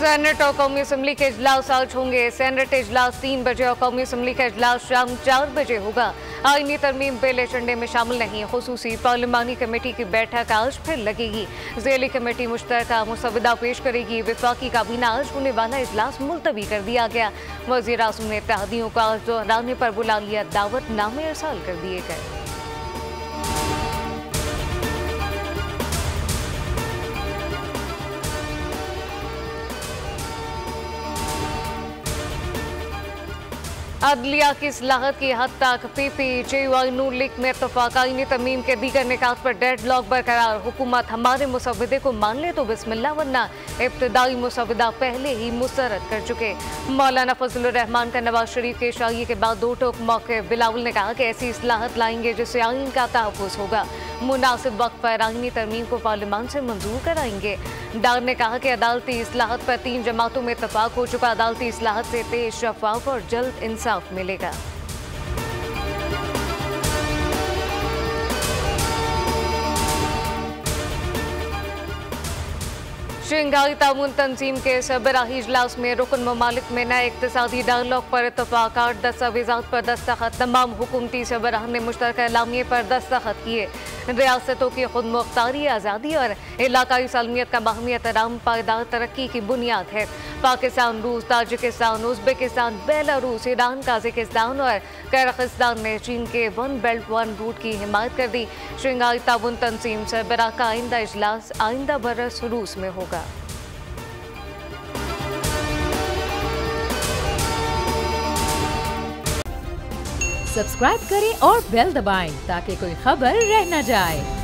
Senate और कौमी assembly के इजलास आज होंगे। सेनेट इजलास 3 बजे और कौमी असम्बली का इजलास शाम 4 बजे होगा। आईनी तरमीम बिल एजेंडे में शामिल नहीं। खुसूसी पार्लिमानी कमेटी की बैठक आज फिर लगेगी। ज़ेली कमेटी मुश्तरका मुसवदा पेश करेगी। वफाकी काबीना आज होने वाला इजलास मुलतवी कर दिया गया। वज़ीर आज़म ने इत्तेहादियों को आज दोहराने पर बुला लिया। दावतनामे इरसाल कर दिए गए। अदलिया की इस्लाहत की हद तक PPJY नून लीग में इत्तफाक। आईनी तरमीम के दीगर निकात पर डेडलॉक बरकरार। हुकूमत हमारे मुसवदे को मान ले तो बिस्मिल्लाह, वरना इब्तदाई मुसवदा पहले ही मुस्तरद कर चुके। मौलाना फजलुर रहमान का नवाज शरीफ के शाही के बाद दो टोक मौके। बिलावल ने कहा कि ऐसी इस्लाहत लाएंगे जिससे आइन का तहफ़्फ़ुज़ होगा। मुनासिब वक्त पर आईनी तरमीम को पार्लियामान से मंजूर कराएंगे। डार ने कहा कि अदालती इस्लाहत पर 3 जमातों में इत्तफाक हो चुका। अदालती इस्लाहत से तेज, शफाफ और जल्द इंसाफ मिलेगा। शंघाई ताउन तंजीम के सबराही इजलास में रुकन ममालिक में नए इक़्तिसादी डायलॉग पर इत्तफाक। 8 दस्तावेज़ात पर दस्तखत। तमाम हुकूमती सबराह ने मुश्तरका एलामिये पर दस्तखत किए। रियासतों की खुद मुख्तारी, आज़ादी और इलाकाई सालमियत का बाहमी एहतराम पायदार तरक्की की बुनियाद है। पाकिस्तान, रूस, ताजिकिस्तान, उज़्बेकिस्तान, बेलारूस, ईरान, काज़ाकिस्तान और किर्गिस्तान ने चीन के 1 बेल्ट 1 रूट की हिमायत कर दी। शंघाई ताउन तंजीम सरबराह का आइंदा इजलास आइंदा बरस रूस में होगा। सब्सक्राइब करें और बेल दबाएं ताकि कोई खबर रह न जाए।